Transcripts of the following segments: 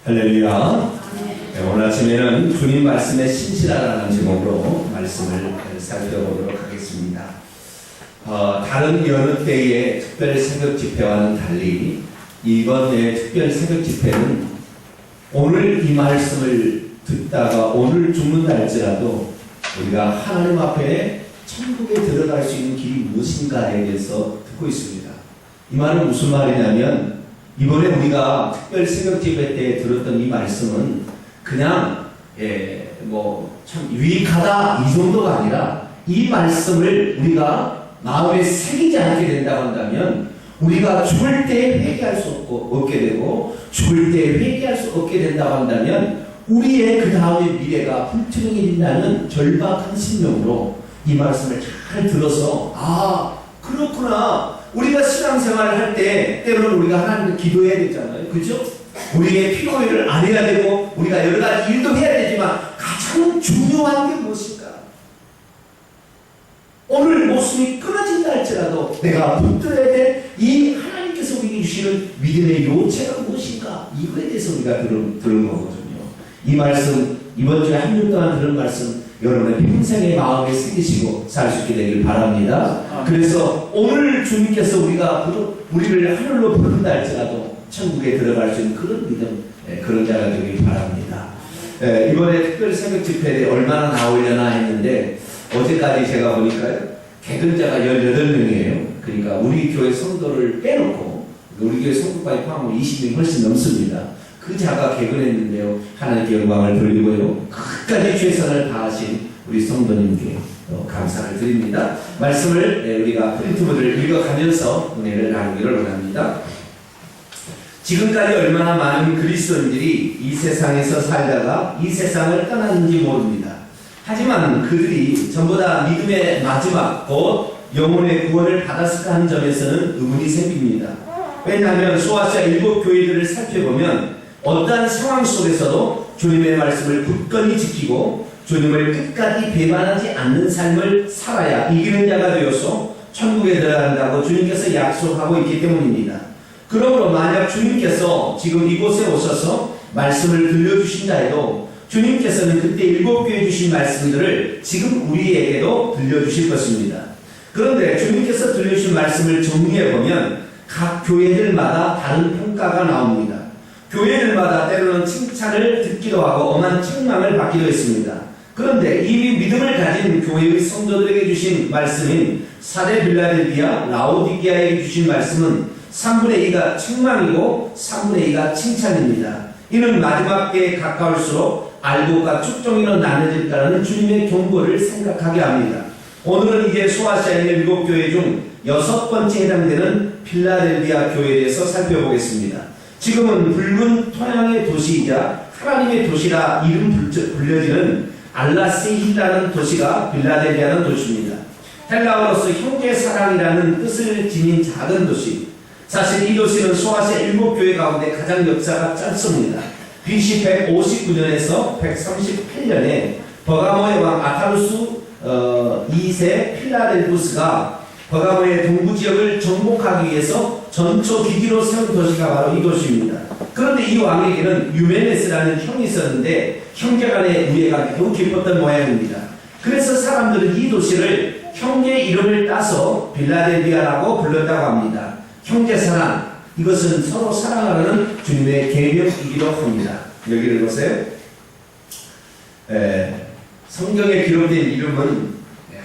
할렐루야. 네, 오늘 아침에는 주님 말씀에 신실하라는 제목으로 말씀을 살펴보도록 하겠습니다. 다른 여느 때의 특별 새벽 집회와는 달리 이번에 특별 새벽 집회는 오늘 이 말씀을 듣다가 오늘 죽는다 할지라도 우리가 하나님 앞에 천국에 들어갈 수 있는 길이 무엇인가에 대해서 듣고 있습니다. 이 말은 무슨 말이냐면 이번에 우리가 특별 새벽 집회 때 들었던 이 말씀은 그냥 참 유익하다 이 정도가 아니라 이 말씀을 우리가 마음에 새기지 않게 된다고 한다면 우리가 죽을 때 회개할 수 없게 되고 죽을 때 회개할 수 없게 된다고 한다면 우리의 그 다음의 미래가 불투명해진다는 절박한 심령으로 이 말씀을 잘 들어서 그렇구나. 우리가 신앙생활을 할 때 때로는 우리가 하나님께 기도해야 되잖아요. 그죠? 우리의 필요를 안 해야 되고 우리가 여러 가지 일도 해야 되지만 가장 중요한 게 무엇인가? 오늘 목숨이 끊어진다 할지라도 내가 붙들어야 될 이 하나님께서 우리에게 주시는 믿음의 요체가 무엇인가? 이거에 대해서 우리가 들은 거거든요. 이 말씀, 이번 주에 한 주 동안 들은 말씀 여러분의 평생의 마음에 새기시고 살 수 있게 되길 바랍니다. 그래서 오늘 주님께서 우리를 하늘로 부른다 할지라도 천국에 들어갈 수 있는 그런 믿음, 그런 자가 되길 바랍니다. 이번에 특별 새벽 집회에 얼마나 나오려나 했는데 어제까지 제가 보니까요, 개근자가 18명이에요. 그러니까 우리 교회 성도를 빼놓고 우리 교회 성도까지 포함하면 20명이 훨씬 넘습니다. 그 자가 개근했는데요, 하나님께 영광을 돌리고요, 끝까지 최선을 다하신 우리 성도님께 감사를 드립니다. 말씀을 우리가 프린트보드를 읽어가면서 은혜를 나누기를 원합니다. 지금까지 얼마나 많은 그리스도인들이 이 세상에서 살다가 이 세상을 떠났는지 모릅니다. 하지만 그들이 전부 다 믿음의 마지막 곧 영혼의 구원을 받았을까 하는 점에서는 의문이 생깁니다. 왜냐하면 소아시아 7교회들을 살펴보면 어떠한 상황 속에서도 주님의 말씀을 굳건히 지키고 주님을 끝까지 배반하지 않는 삶을 살아야 이기는 자가 되어서 천국에 들어간다고 주님께서 약속하고 있기 때문입니다. 그러므로 만약 주님께서 지금 이곳에 오셔서 말씀을 들려주신다 해도 주님께서는 그때 7교회에 주신 말씀들을 지금 우리에게도 들려주실 것입니다. 그런데 주님께서 들려주신 말씀을 정리해보면 각 교회들마다 다른 평가가 나옵니다. 교회들마다 때로는 칭찬을 듣기도 하고 엄한 책망을 받기도 했습니다. 그런데 이미 믿음을 가진 교회의 성도들에게 주신 말씀인 사대 빌라델비아 라오디게아에게 주신 말씀은 3분의 2가 책망이고 3분의 2가 칭찬입니다. 이는 마지막 때에 가까울수록 알곡과 축종이로 나눠질까라는 주님의 경고를 생각하게 합니다. 오늘은 이제 소아시아에 있는 7교회 중 6번째 해당되는 필라델비아 교회에 대해서 살펴보겠습니다. 지금은 붉은 토양의 도시이자 하나님의 도시라 이름 불려지는 알라세히라는 도시가 필라델비아는 도시입니다. 헬라어로서 형제 사랑이라는 뜻을 지닌 작은 도시. 사실 이 도시는 소아시아 7교회 가운데 가장 역사가 짧습니다. BC 159년에서 138년에 버가모의 왕 아타루스 2세 필라델부스가 버가모의 동부 지역을 정복하기 위해서 전초 기지로 세운 도시가 바로 이 도시입니다. 그런데 이 왕에게는 유메네스라는 형이 있었는데 형제간의 우애가 매우 깊었던 모양입니다. 그래서 사람들은 이 도시를 형제 이름을 따서 빌라델비아라고 불렀다고 합니다. 형제 사랑, 이것은 서로 사랑하라는 주님의 계명이기도 합니다. 여기를 보세요. 성경에 기록된 이름은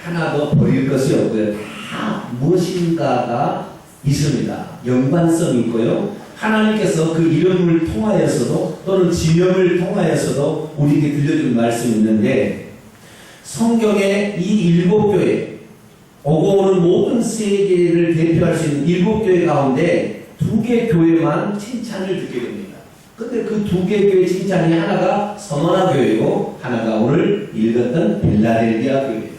하나도 버릴 것이 없고요. 다 무엇인가가 있습니다. 연관성이 있고요. 하나님께서 그 이름을 통하여서도 또는 지명을 통하여서도 우리에게 들려준 말씀이 있는데 성경의 이 7교회 오고 오는 모든 세계를 대표할 수 있는 7교회 가운데 2개 교회만 칭찬을 듣게 됩니다. 근데 그 2개 교회 칭찬이 하나가 서머나 교회고 하나가 오늘 읽었던 빌라델비아 교회예요.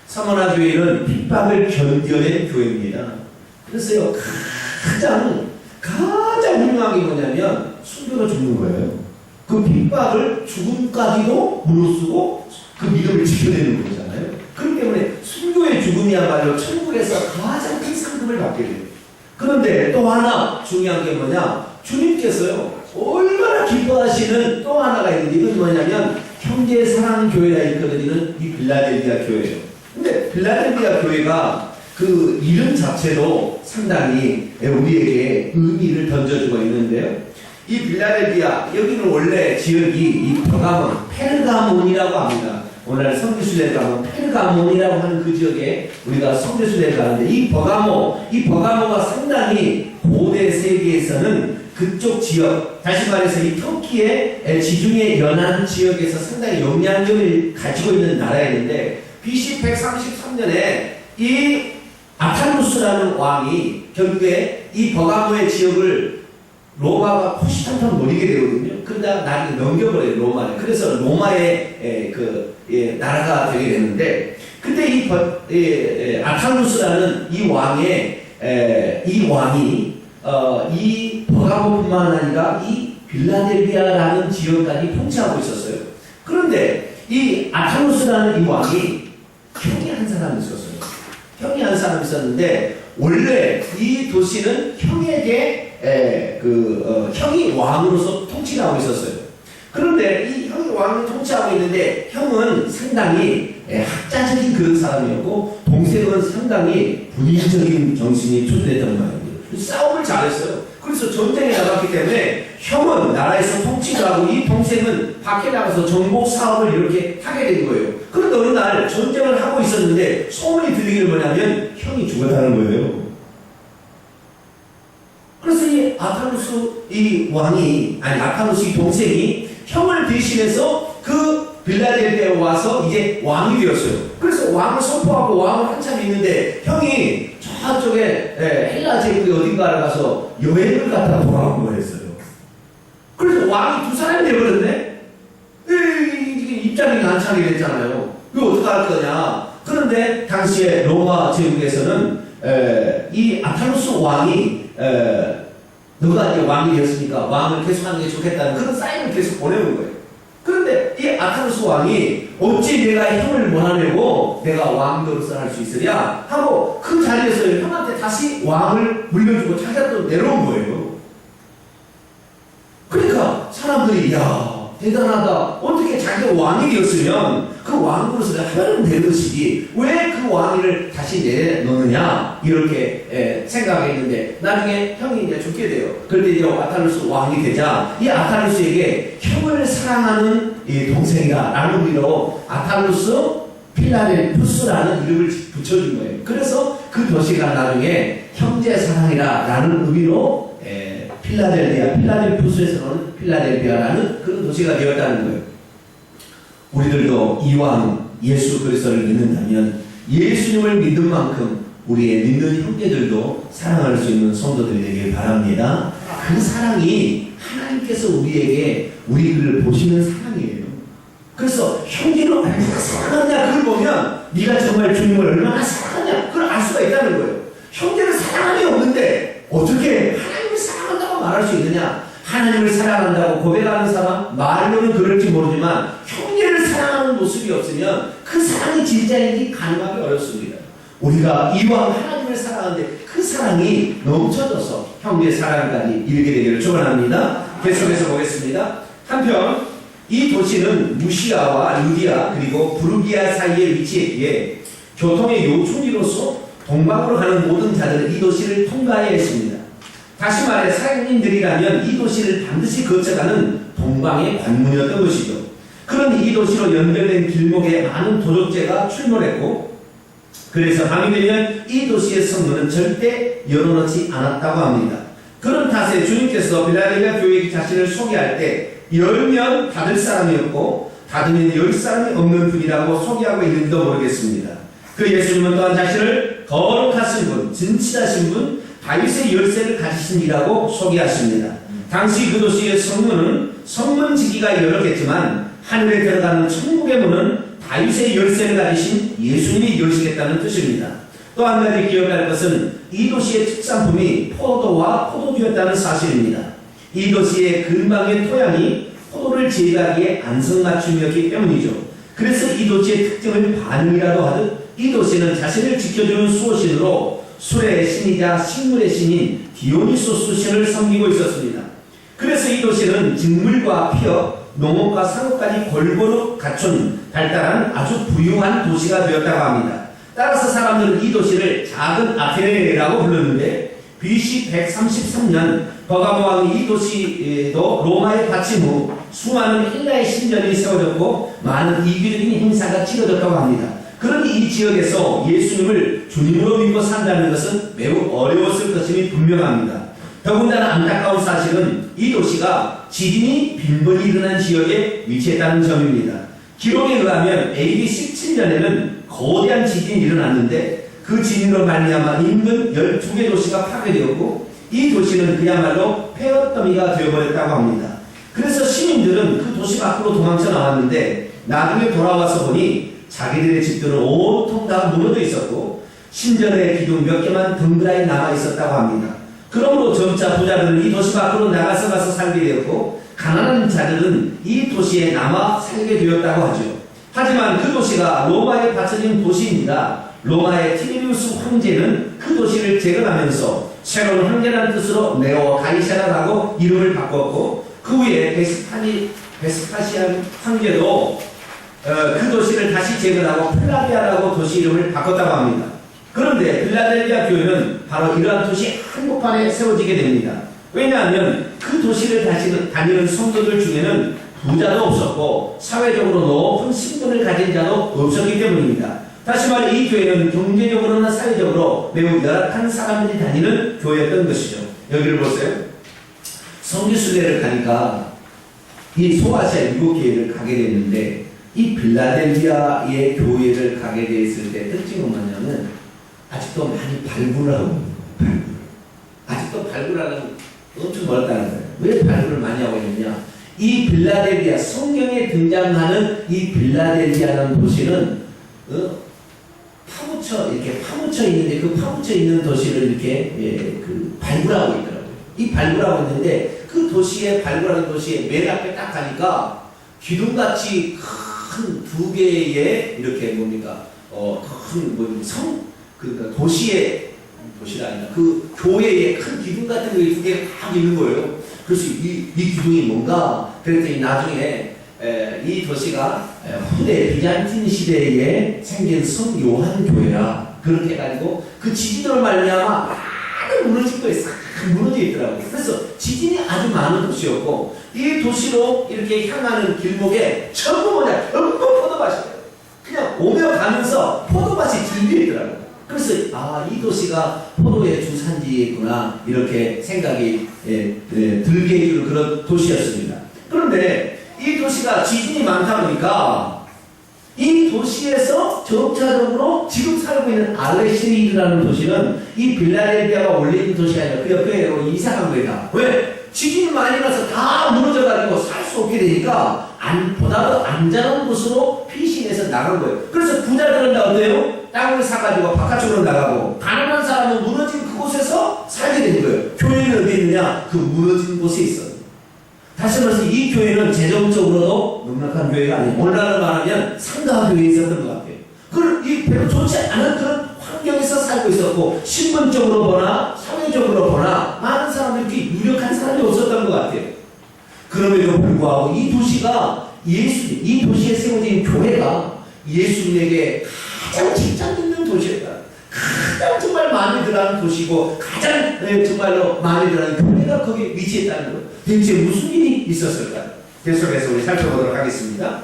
서머나 교회는 핍박을 견뎌낸 교회입니다. 그래서요, 가장 훌륭한 게 뭐냐면 순교로 죽는 거예요. 그 핍박을 죽음까지도 무릅쓰고 그 믿음을 지켜내는 거잖아요. 그렇기 때문에 순교의 죽음이야말로 천국에서 가장 큰 상급을 받게 돼요. 그런데 또 하나 중요한 게 뭐냐, 주님께서요 얼마나 너무나 기뻐하시는 또 하나가 있는데, 이건 뭐냐면 형제 사랑 교회가 있거든요. 이 빌라델비아 교회예요. 근데 빌라델비아 교회가 그 이름 자체도 상당히 우리에게 의미를 던져주고 있는데요. 이 빌라델비아, 여기는 원래 지역이 이 버가몬, 페르가몬이라고 합니다. 오늘 성지순례를 가면 페르가몬이라고 하는 그 지역에 우리가 성지순례를 가는데, 이 버가모가 상당히 고대 세계에서는 그쪽 지역, 다시 말해서 이 터키의 지중해 연안 지역에서 상당히 영향력을 가지고 있는 나라였는데, BC 133년에 이 아타누스라는 왕이 결국에 이 버가모의 지역을 로마가 호시탐탐 노리게 되거든요. 그러다 나중에 넘겨버려요, 로마를. 그래서 로마의 나라가 되게 되는데, 그때 이 아타누스라는 이 왕이 이 버가모뿐만 아니라 이 빌라델비아라는 지역까지 통치하고 있었어요. 그런데 이 아타누스라는 이 왕이 형이 한 사람이 있었어요. 형이 한 사람이 있었는데, 원래 이 도시는 형에게 형이 왕으로서 통치를 하고 있었어요. 그런데 이 형이 왕을 통치하고 있는데, 형은 상당히 학자적인 그런 사람이었고, 동생은 상당히 분위기적인 정신이 투철했던 모양이에요. 싸움을 잘했어요. 그래서 전쟁에 나갔기 때문에 형은 나라에서 통치를 하고, 이 동생은 밖에 나가서 정복 사업을 이렇게 하게 된 거예요. 그런데 어느 날 전쟁을 하고 있었는데 소문이 들리기를 뭐냐면 형이 죽었다는 거예요. 그래서 이 아타누스 이 동생이 형을 대신해서 그 빌라델비아에 와서 이제 왕이 되었어요. 그래서 왕을 선포하고 왕을 한참 있는데, 형이 저쪽에 헬라 제국에 어딘가를 가서 여행을 갔다 돌아온 거였어요. 그래서 왕이 두 사람이 되어버렸네? 입장이 난처하게 됐잖아요. 이거 어떡할 거냐? 그런데 당시에 로마 제국에서는 이 아타누스 왕이 너가 이제 왕이 되었으니까 왕을 계속하는 게 좋겠다는 그런 사인을 계속 보내는 거예요. 그런데 이 아타누스 왕이 어찌 내가 형을 몰아내고 내가 왕 노릇을 할 수 있으랴 하고 그 자리에서 형한테 다시 왕을 물려주고 자기가 또 내려온 거예요. 그러니까 사람들이 야 대단하다. 어떻게 자기가 왕이 되었으면 그 왕 노릇을 하면 되는 것이지 왜 그 왕위를 다시 내놓느냐 이렇게 생각했는데, 나중에 형이 이제 죽게 돼요. 그런데 이제 아타누스 왕이 되자 이 아타누스에게 형을 사랑하는 이 동생이라는 의미로 아타누스 필라델푸스라는 이름을 붙여준 거예요. 그래서 그 도시가 나중에 형제 사랑이라는 의미로 필라델푸스에서는 필라델비아라는 그런 도시가 되었다는 거예요. 우리들도 이왕 예수 그리스도를 믿는다면 예수님을 믿는 만큼 우리의 믿는 형제들도 사랑할 수 있는 성도들이 되길 바랍니다. 그 사랑이 하나님께서 우리에게 우리를 보시는 사랑이에요. 그래서 형제를 얼마나 사랑하냐 그걸 보면 네가 정말 주님을 얼마나 사랑하냐 그걸 알 수가 있다는 거예요. 형제를 사랑함이 없는데 어떻게 하나님을 사랑한다고 말할 수 있느냐? 하나님을 사랑한다고 고백하는 사람 말로는 그럴지 모르지만 형제를 사랑하는 모습이 없으면 그 사랑이 진짜인지 가늠하기 어렵습니다. 우리가 이왕 하나님을 사랑하는데 그 사랑이 넘쳐져서 형제 사랑까지 이르게 되기를 축원합니다. 계속해서 보겠습니다. 한편 이 도시는 무시아와 루디아 그리고 부르기아 사이에 위치했기에 교통의 요충지로서 동방으로 가는 모든 자들은 이 도시를 통과해야 했습니다. 다시 말해 사장님들이라면 이 도시를 반드시 거쳐가는 동방의 관문이었던 것이죠. 그런 이 도시로 연결된 길목에 많은 도적제가 출몰했고, 그래서 밤이 되면 이 도시의 성문은 절대 열어놓지 않았다고 합니다. 그런 탓에 주님께서 빌라델비아 교회에 자신을 소개할 때 열면 닫을 사람이었고 닫으면 열 사람이 없는 분이라고 소개하고 있는지도 모르겠습니다. 그 예수님은 또한 자신을 거룩하신 분, 진실하신 분, 다윗의 열쇠를 가지신 이라고 소개하십니다. 당시 그 도시의 성문은 성문지기가 여러 개지만 하늘에 들어가는 천국의 문은 다윗의 열쇠를 가지신 예수님이 여시겠다는 뜻입니다. 또 한 가지 기억할 것은 이 도시의 특산품이 포도와 포도주였다는 사실입니다. 이 도시의 근방의 토양이 포도를 제거하기에 안성맞춤이었기 때문이죠. 그래서 이 도시의 특징을 반응이라도 하듯 이 도시는 자신을 지켜주는 수호신으로 술의 신이자 식물의 신인 디오니소스 신을 섬기고 있었습니다. 그래서 이 도시는 직물과 피업, 농업과 상업까지 골고루 갖춘 발달한 아주 부유한 도시가 되었다고 합니다. 따라서 사람들은 이 도시를 작은 아테네라고 불렀는데 BC 133년 버가모 왕이 이 도시도 로마에 바친 후 수많은 헬라의 신전이 세워졌고 많은 이기적인 행사가 치러졌다고 합니다. 그러니 이 지역에서 예수님을 주님으로 믿고 산다는 것은 매우 어려웠을 것임이 분명합니다. 더군다나 안타까운 사실은 이 도시가 지진이 빈번히 일어난 지역에 위치했다는 점입니다. 기록에 의하면 AD 17년에는 거대한 지진이 일어났는데 그 지진으로 말미암아 인근 12개 도시가 파괴되었고 이 도시는 그야말로 폐허더미가 되어버렸다고 합니다. 그래서 시민들은 그 도시 밖으로 도망쳐 나왔는데 나중에 돌아와서 보니 자기들의 집들은 온통 다 무너져 있었고 신전의 기둥 몇 개만 덩그라니 남아 있었다고 합니다. 그러므로 점차 부자들은 이 도시 밖으로 나가서 가서 살게 되었고 가난한 자들은 이 도시에 남아 살게 되었다고 하죠. 하지만 그 도시가 로마에 바쳐진 도시입니다. 로마의 티베리우스 황제는 그 도시를 재건하면서 새로운 황제라는 뜻으로 네오 가이사라라고 이름을 바꿨고 그 후에 베스파시안 황제도 그 도시를 다시 재건하고 필라델피아라고 도시 이름을 바꿨다고 합니다. 그런데 필라델피아 교회는 바로 이러한 도시 한복판에 세워지게 됩니다. 왜냐하면 그 도시를 다니는 성도들 중에는 부자도 없었고 사회적으로 높은 신분을 가진 자도 없었기 때문입니다. 다시 말해 이 교회는 경제적으로나 사회적으로 매우 열악한 사람들이 다니는 교회였던 것이죠. 여기를 보세요. 성지순례를 가니까 이 소아시아 미국 교회를 가게 됐는데 이 필라델피아의 교회를 가게 됐을 때 특징은 뭐냐면 아직도 많이 발굴하고 아직도 발굴하는 엄청 멀다는 거예요. 왜 발굴을 많이 하고 있느냐? 이 필라델피아 성경에 등장하는 이 필라델피아라는 도시는 이렇게 파묻혀 있는데 그 파묻혀 있는 도시를 이렇게 그 발굴하고 있더라고요. 이 발굴하고 있는데 그 도시에 발굴하는 도시에 맨 앞에 딱 가니까 기둥같이 큰 두 개의 이렇게 뭡니까 그러니까 도시가 아니라 그 교회에 큰 기둥 같은 게 두 개가 딱 있는 거예요. 그래서 이 기둥이 뭔가 그랬더니 나중에 이 도시가 후대 비잔틴 시대에 생긴 성 요한 교회라 그렇게 해가지고 그 지진으로 말미암아 많은 무너진 거에 싹 무너져 있더라고요. 그래서 지진이 아주 많은 도시였고 이 도시로 이렇게 향하는 길목에 전부 포도밭이에요. 그냥 오며 가면서 포도밭이 줄기어 있더라고요. 그래서 이 도시가 포도의 주산지구나 이렇게 생각이 들게 해주는 그런 도시였습니다. 그런데 이 도시가 지진이 많다 보니까 이 도시에서 점차적으로 지금 살고 있는 알레시리라는 도시는 이 필라델피아가 원래 있는 도시가 아니라 그 옆에로 이사간 거다. 왜? 지진이 많이 나서 다 무너져가지고 살 수 없게 되니까 보다 더 안전한 곳으로 피신해서 나간 거예요. 그래서 부자들은 다 어때요? 땅을 사가지고 바깥쪽으로 나가고 가난한 사람은 무너진 그곳에서 살게 된 거예요. 교회는 어디 있느냐? 그 무너진 곳에 있어요. 다시 말해서 이 교회는 재정적으로도 넉넉한 교회가 아니에요. 오늘날로 말하면 상가 교회에 있었던 것 같아요. 이 별로 좋지 않은 그런 환경에서 살고 있었고 신분적으로 보나 사회적으로 보나 많은 사람들이 유력한 사람이 없었던 것 같아요. 그럼에도 불구하고 이 도시가 이 도시에 세워진 교회가 예수님에게 가장 칭찬 듣는 도시였다. 가장 정말 마음에 들어하는 도시고 가장 정말로 마음에 들어하는 교회가 거기에 위치했다는 것. 대체 무슨 일이 있었을까요? 계속해서 우리 살펴보도록 하겠습니다.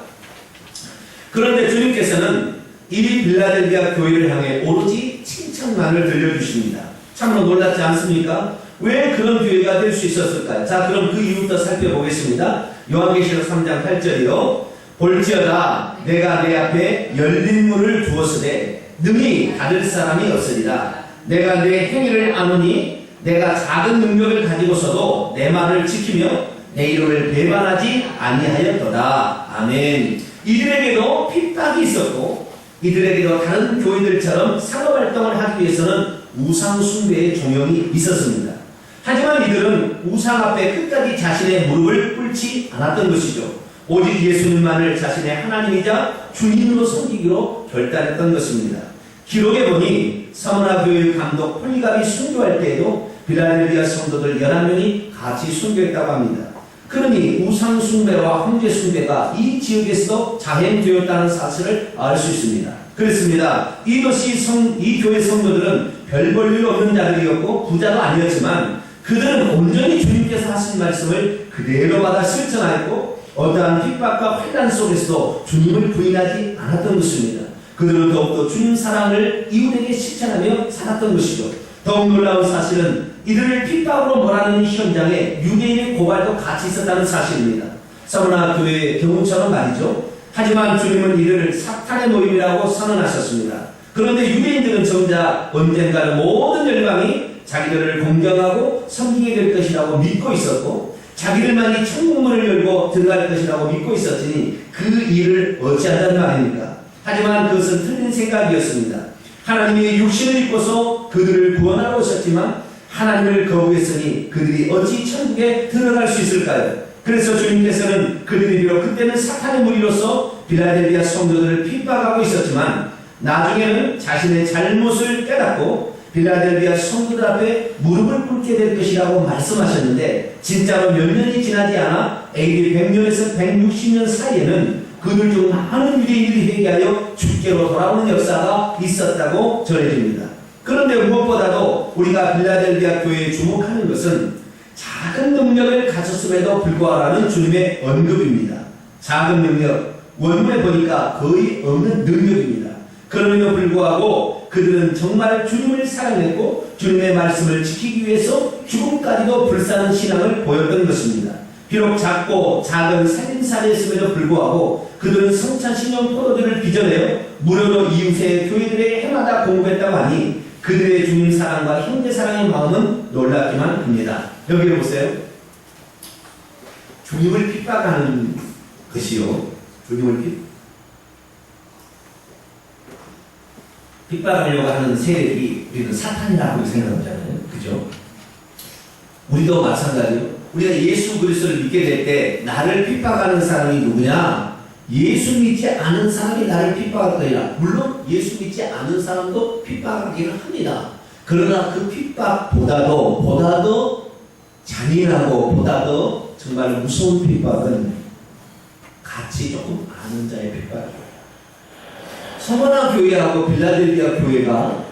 그런데 주님께서는 이 필라델피아 교회를 향해 오로지 칭찬만을 들려주십니다. 참으로 놀랍지 않습니까? 왜 그런 교회가 될 수 있었을까요? 자, 그럼 그 이유부터 살펴보겠습니다. 요한계시록 3장 8절이요. 볼지어다 내가 내 앞에 열린 문을 두었으되 능히 닫을 사람이 없으리라. 내가 내 행위를 아노니 내가 작은 능력을 가지고서도 내 말을 지키며 내 이름을 배반하지 아니하였도다. 아멘. 이들에게도 핍박이 있었고 이들에게도 다른 교인들처럼 상업활동을 하기 위해서는 우상 숭배의 종용이 있었습니다. 하지만 이들은 우상 앞에 끝까지 자신의 무릎을 꿇지 않았던 것이죠. 오직 예수님만을 자신의 하나님이자 주님으로 섬기기로 결단했던 것입니다. 기록에 보니 서머나 교회 감독 폴리갑이 순교할 때에도 필라델피아 성도들 11명이 같이 순교했다고 합니다. 그러니 우상 숭배와 황제 숭배가 이 지역에서 자행되었다는 사실을 알 수 있습니다. 그렇습니다. 이 교회 성도들은 별 볼 일 없는 자들이었고 부자도 아니었지만 그들은 온전히 주님께서 하신 말씀을 그대로 받아 실천하였고 어떠한 핍박과 환난 속에서도 주님을 부인하지 않았던 것입니다. 그들은 더욱더 주님 사랑을 이웃에게 실천하며 살았던 것이죠. 더욱 놀라운 사실은 이들을 핍박으로 몰아넣는 현장에 유대인의 고발도 같이 있었다는 사실입니다. 서머나 교회의 경우처럼 말이죠. 하지만 주님은 이들을 사탄의 모임이라고 선언하셨습니다. 그런데 유대인들은 정작 언젠가는 모든 열방이 자기들을 공경하고 섬기게 될 것이라고 믿고 있었고 자기들만이 천국문을 열고 들어갈 것이라고 믿고 있었으니 그 일을 어찌한다는 말입니까? 하지만 그것은 틀린 생각이었습니다. 하나님이 육신을 입고서 그들을 구원하러 오셨지만 하나님을 거부했으니 그들이 어찌 천국에 들어갈 수 있을까요? 그래서 주님께서는 그들이 비록 그때는 사탄의 무리로서 빌라델비아 성도들을 핍박하고 있었지만 나중에는 자신의 잘못을 깨닫고 빌라델비아 성도들 앞에 무릎을 꿇게 될 것이라고 말씀하셨는데 진짜로 몇 년이 지나지 않아 AD 100년에서 160년 사이에는 그들 중 많은 유대인들이 회개하여 주께로 돌아오는 역사가 있었다고 전해집니다. 그런데 무엇보다도 우리가 빌라델비아 교회에 주목하는 것은 작은 능력을 가졌음에도 불구하라는 주님의 언급입니다. 작은 능력, 원문에 보니까 거의 없는 능력입니다. 그럼에도 불구하고 그들은 정말 주님을 사랑했고 주님의 말씀을 지키기 위해서 죽음까지도 불사는 신앙을 보였던 것입니다. 비록 작고 작은 살림살이였음에도 불구하고 그들은 성찬신령 포도주를 빚어내어 무료로 이웃의 교회들의 해마다 공부했다고 하니 그들의 주님 사랑과 형제 사랑의 마음은 놀랍기만 합니다. 여기 보세요. 주님을 핍박하는 것이요. 주님을 핍박하려고 하는 세력이 우리는 사탄이라고 생각하잖아요. 그죠? 우리도 마찬가지요. 우리가 예수 그리스도를 믿게 될 때 나를 핍박하는 사람이 누구냐? 예수 믿지 않은 사람이 나를 핍박할 거야. 물론 예수 믿지 않은 사람도 핍박하기는 합니다. 그러나 그 핍박보다도 잔인하고 보다도 정말 무서운 핍박은 같이 조금 아는 자의 핍박이에요. 서머나 교회하고 빌라델비아 교회가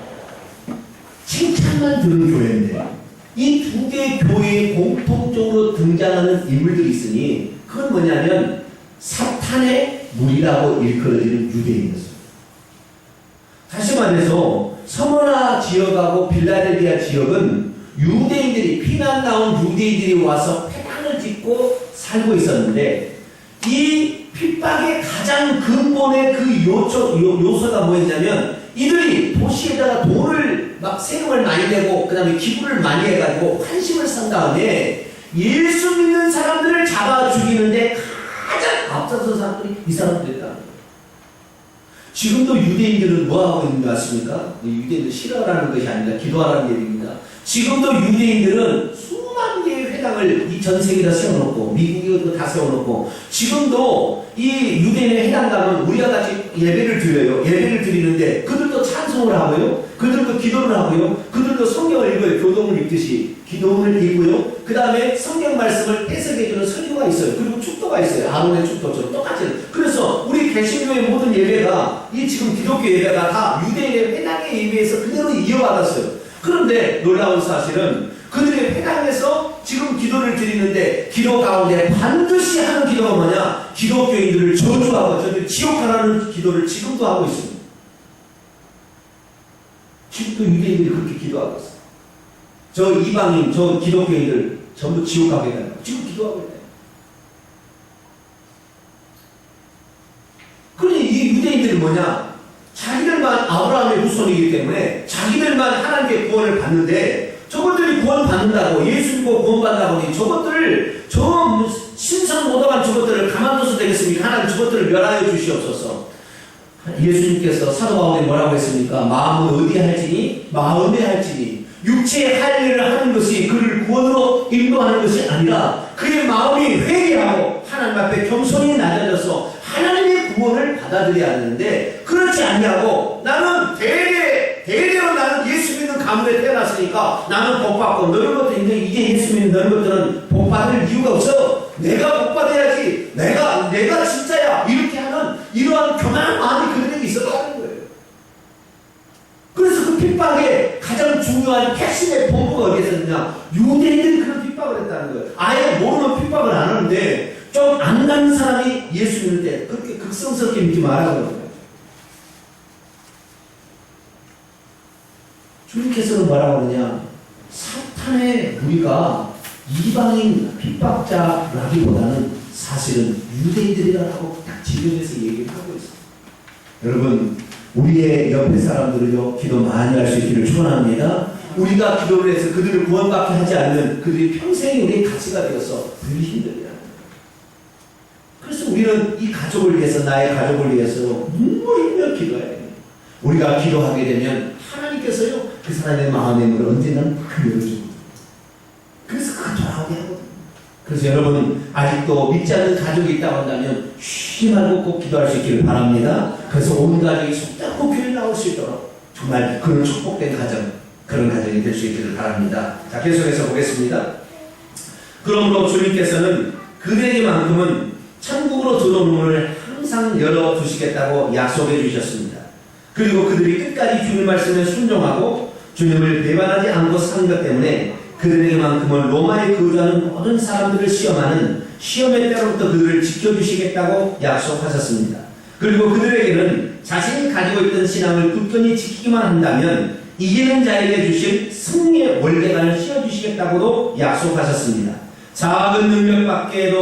칭찬만 들은 교회인데 이 두 개의 교회에 공통적으로 등장하는 인물들이 있으니 그건 뭐냐면 사탄의 무리라고 일컬어지는 유대인이었습니다. 다시 말해서 서머나 지역하고 빌라델비아 지역은 유대인들이 피난 나온 유대인들이 와서 회당을 짓고 살고 있었는데 이 핍박의 가장 근본의 그 요소가 뭐였냐면 이들이 도시에다가 돈을 막 세금을 많이 내고 그 다음에 기부를 많이 해가지고 환심을 산 다음에 예수 믿는 사람들을 잡아 죽이는데 가장 앞서서 사람들이 이 사람들이다. 지금도 유대인들은 뭐하고 있는 것 같습니까? 유대인들 싫어하라는 것이 아니라 기도하라는 얘기입니다. 지금도 유대인들은 수만 개의 회당을 이 전 세계에다 세워놓고 미국에도 다 세워놓고 지금도 이 유대인의 회당 가면 우리가 같이 예배를 드려요. 예배를 드리는데 그들도 찬송을 하고요. 그들도 기도를 하고요. 그들도 성경을 읽어요. 교동을 읽듯이 기도문을 읽고요. 그 다음에 성경 말씀을 해석해주는 설교가 있어요. 그리고 축도가 있어요. 아론의 축도처럼 똑같이. 그래서 우리 개신교의 모든 예배가 이 지금 기독교 예배가 다 유대인의 회당의 예배에서 그대로 이어받았어요. 그런데 놀라운 사실은 그들의 회당에서 지금 기도를 드리는데 기도 가운데 반드시 하는 기도가 뭐냐? 기독교인들을 저주하고 저들 지옥하라는 기도를 지금도 하고 있습니다. 지금도 유대인들이 그렇게 기도하고 있어요. 저 이방인, 저 기독교인들 전부 지옥 가게 된다. 지금 기도하고 있다. 그러니 이 유대인들이 뭐냐? 자기들만 아브라함의 후손이기 때문에 자기들만 하나님의 구원을 받는데 저것들이 구원받는다고 예수 믿고 구원받는다고 하니 저것들을 저 신선 모독한 저것들을 가만둬서 되겠습니까? 하나님 저것들을 멸하여 주시옵소서. 예수님께서 사도 바울이 뭐라고 했습니까? 마음은 어디 할지니 마음에 할지니 육체의 할 일을 하는 것이 그를 구원으로 인도하는 것이 아니라 그의 마음이 회개하고 하나님 앞에 겸손히 낮아져서 하나님의 구원을 받아들여야 하는데 그렇지 않냐고 나는 대대로 나는 예수 믿는 가문에 태어났으니까 나는 복받고 너희 것들 이제 예수 믿는 너희 것들은 복받을 이유가 없어. 내가 복 받아야지, 내가 진짜야, 이렇게 하는 이러한 교만한 마음이 그들에게 있었다는 거예요. 그래서 그 핍박의 가장 중요한 핵심의 본부가 어디에 있었느냐? 유대인들이 그런 핍박을 했다는 거예요. 아예 모르면 핍박을 안 하는데 좀 안 가는 사람이 예수 믿을 때 그렇게 극성스럽게 믿지 말라고 그러는 주님께서는 뭐라고 하느냐? 사탄의 무리가 이방인 핍박자라기보다는 사실은 유대인들이라고 딱 지정해서 얘기를 하고 있어요. 여러분, 우리의 옆에 사람들을요, 기도 많이 할 수 있기를 축원합니다. 우리가 기도를 해서 그들을 구원받게 하지 않으면 그들이 평생이 우리의 가치가 되어서 늘 힘들어요. 그래서 우리는 이 가족을 위해서, 나의 가족을 위해서 눈물 흘려 기도해야 돼요. 우리가 기도하게 되면 하나님께서요, 그 사람의 마음의 문을 언젠가는 다 열어줍니다. 그래서 그가 돌아오게 하거든요. 그래서 여러분, 아직도 믿지 않는 가족이 있다고 한다면 쉬지 말고 꼭 기도할 수 있기를 바랍니다. 그래서 온 가족이 손잡고 교회 나올 수 있도록 정말 그런 축복된 가정, 그런 가정이 될 수 있기를 바랍니다. 자, 계속해서 보겠습니다. 그러므로 주님께서는 그들에게만큼은 천국으로 들어오는 문을 항상 열어두시겠다고 약속해 주셨습니다. 그리고 그들이 끝까지 주님 말씀에 순종하고 주님을 배반하지 않고 사는 것 때문에 그들에게만큼은 로마에 거주하는 모든 사람들을 시험하는 시험의 때로부터 그들을 지켜주시겠다고 약속하셨습니다. 그리고 그들에게는 자신이 가지고 있던 신앙을 굳건히 지키기만 한다면 이기는 자에게 주신 승리의 월계관을 씌워주시겠다고도 약속하셨습니다. 작은 능력밖에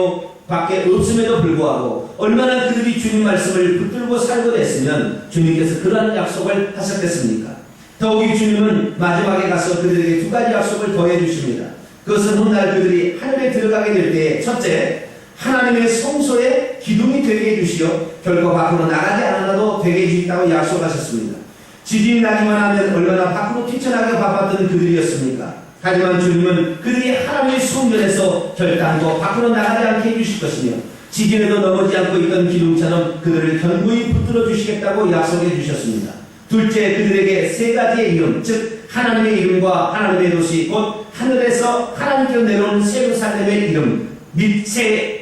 없음에도 불구하고 얼마나 그들이 주님 말씀을 붙들고 살고 했으면 주님께서 그러한 약속을 하셨겠습니까? 더욱이 주님은 마지막에 가서 그들에게 두 가지 약속을 더해 주십니다. 그것은 훗날 그들이 하늘에 들어가게 될 때에 첫째, 하나님의 성소의 기둥이 되게 해주시어 결코 밖으로 나가지 않아도 되게 해주겠다고 약속하셨습니다. 지진이 나기만 하면 얼마나 밖으로 뛰쳐나가기 바빴던 그들이었습니까? 하지만 주님은 그들이 하나님의 성전에서 결단코 밖으로 나가지 않게 해주실 것이며 지진에도 넘어지 않고 있던 기둥처럼 그들을 견고히 붙들어 주시겠다고 약속해 주셨습니다. 둘째, 그들에게 세 가지의 이름, 즉 하나님의 이름과 하나님의 도시, 곧 하늘에서 하나님께로 내려온 예루살렘의 이름 및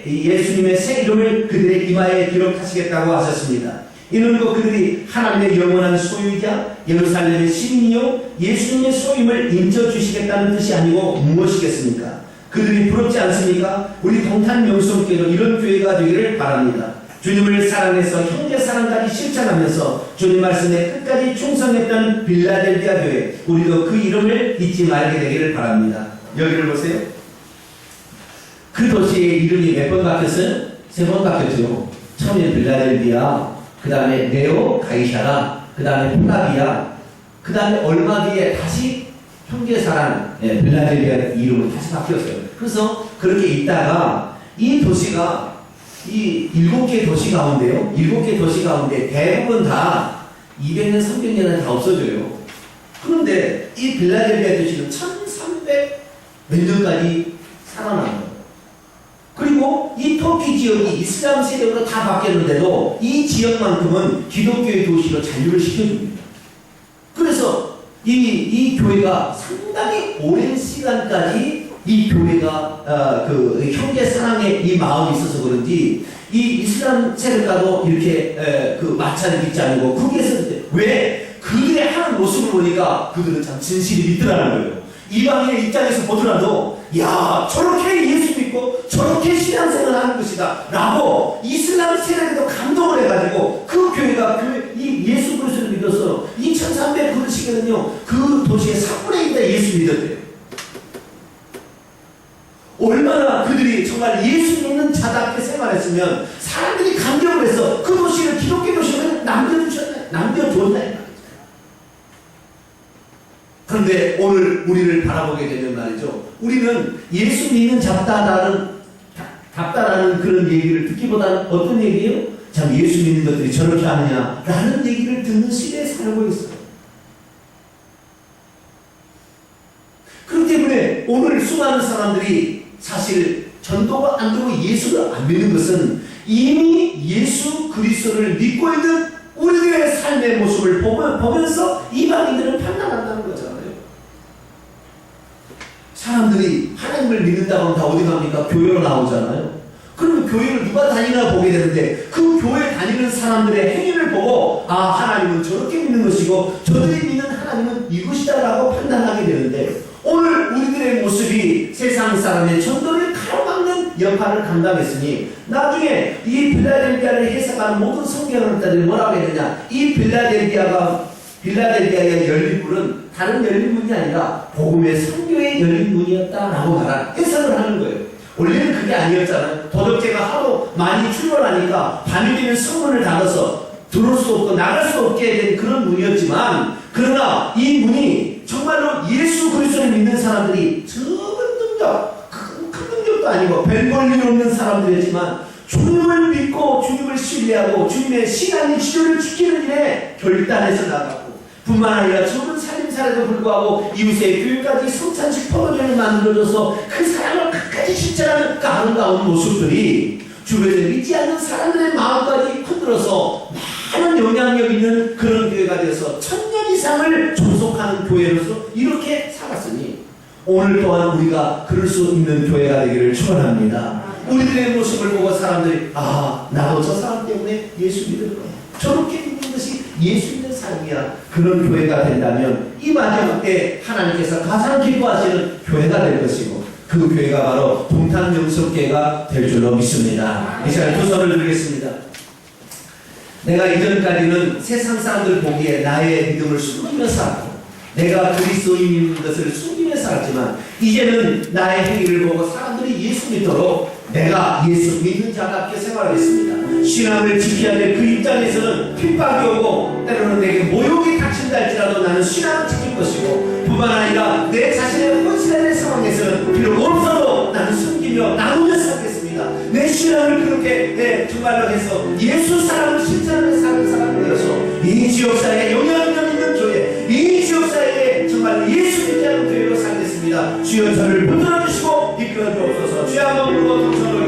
예수님의 새 이름을 그들의 이마에 기록하시겠다고 하셨습니다. 이는 곧 그들이 하나님의 영원한 소유이자 예루살렘의 시민이요 예수님의 소임을 인정주시겠다는 뜻이 아니고 무엇이겠습니까? 그들이 부럽지 않습니까? 우리 동탄 명성교회도 이런 교회가 되기를 바랍니다. 주님을 사랑해서 형제 사랑까지 실천하면서 주님 말씀에 끝까지 충성했던 빌라델비아 교회, 우리도 그 이름을 잊지 말게 되기를 바랍니다. 여기를 보세요. 그 도시의 이름이 몇 번 바뀌었어요? 3번 바뀌었죠. 처음에 빌라델비아, 그 다음에 네오 가이샤라, 그 다음에 플라비아, 그 다음에 얼마 뒤에 다시 형제사랑 빌라델비아 이름으로 다시 바뀌었어요. 그래서 그렇게 있다가 이 도시가 이 7개 도시 가운데요, 7개 도시 가운데 대부분 다 200년, 300년은 다 없어져요. 그런데 이 빌라델비아 도시는 1300 몇 년까지 살아남아요. 그리고 이 터키 지역이 이슬람 세력으로 다 바뀌었는데도 이 지역만큼은 기독교의 도시로 잔류를 시켜줍니다. 그래서 이 교회가 상당히 오랜 시간까지 이 교회가 그 형제 사랑의 이 마음이 있어서 그런지 이 이슬람 세력과도 이렇게 그 마찰을 빚지 않고 거기에서 왜 그들의 하는 모습을 보니까 그들은 참 진실이 믿더라는 거예요. 이방인의 입장에서 보더라도 야 저렇게 예수 믿고 저렇게 신앙생활을 하는 것이다 라고 이슬람 세력에도 감동을 해가지고 그 교회가 이 예수 그리스도를 믿어서 2300 그릇이거든요. 그 도시의 3분의 1다 예수 믿었대요. 얼마나 그들이 정말 예수 믿는 자답게 생활했으면 사람들이 감격을 해서 그 도시를 기독교 도시를 남겨줬나요? 그런데 오늘 우리를 바라보게 되면 말이죠. 우리는 예수 믿는 답다라는 그런 얘기를 듣기보다는 어떤 얘기예요? 참 예수 믿는 것들이 저렇게 하느냐라는 얘기를 듣는 시대에 살고 있어요. 그렇기 때문에 오늘 수많은 사람들이 사실 전도가 안 되고 예수를 안 믿는 것은 이미 예수 그리스도를 믿고 있는 우리들의 삶의 모습을 보면서 이방인들을 판단한다는 거잖아요. 사람들이 하나님을 믿는다고 하면 다 어디 갑니까? 교회로 나오잖아요. 교회를 누가 다니나 보게 되는데 그 교회 다니는 사람들의 행위를 보고 아, 하나님은 저렇게 믿는 것이고 저들이 믿는 하나님은 이것이다 라고 판단하게 되는데, 오늘 우리들의 모습이 세상 사람의 전도를 가로막는 역할을 감당했으니 나중에 이 빌라델비아를 해석하는 모든 성경학자들이 뭐라고 했느냐, 이 빌라델비아의 열린 문은 다른 열린 문이 아니라 복음의 선교의 열린 문이었다라고 해석을 하는 거예요. 원래는 그게 아니었잖아요. 도덕제가 하도 많이 출몰하니까 밤이 되면 성문을 닫아서 들어올 수 없고 나갈 수 없게 된 그런 문이었지만, 그러나 이 문이 정말로 예수 그리스도를 믿는 사람들이 적은 능력, 큰 능력도 아니고 별 볼일 없는 사람들이었지만 주님을 믿고 주님을 신뢰하고 주님의 신앙의 지조를 지키는 일에 결단해서 나갔고, 뿐만 아니라 적은 살림살이도 불구하고 이웃의 교회까지 성찬식 포도전을 만들어줘서 그 사랑을 끝까지 실천하는 그 아름다운 모습들이 주변에 믿지 않는 사람들의 마음까지 흔들어서 많은 영향력 있는 그런 교회가 되어서 1000년 이상을 존속하는 교회로서 이렇게 살았으니, 오늘 또한 우리가 그럴 수 있는 교회가 되기를 축원합니다. 우리들의 모습을 보고 사람들이 아, 나도 저 사람 때문에 예수 믿을 거야, 저렇게 믿는 것이 예수 믿는 삶이야, 그런 교회가 된다면 이 마지막 때 하나님께서 가장 기뻐하시는 교회가 될 것이고, 그 교회가 바로 동탄영성교회가 될 줄로 믿습니다. 이 시간에 두 손을 드리겠습니다. 내가 이전까지는 세상 사람들 보기에 나의 믿음을 숨기며 살았고 내가 그리스도인인 것을 숨기며 살았지만, 이제는 나의 행위를 보고 사람들이 예수 믿도록 내가 예수 믿는 자답게 생활하겠습니다. 신앙을 지켜야 될 그 입장에서는 핍박이 오고 때로는 내게 모욕이 닥친다 할지라도 나는 신앙을 지킬 것이고, 뿐만 아니라 내 자신의 헌신의 상황에서는 비록 없어도 나는 숨기며 나누며 살겠습니다. 내 신앙을 그렇게 정말로 해서 예수 사랑을 실천하는 사람이 되어서 이 지역사회에 영향력 있는 교회, 이 지역사회에 정말 예수 믿지 않는 교회로 살겠습니다. 주여 저를 붙들어 주시고 이끌어 주옵소서. 주여 한번 부르고 동서로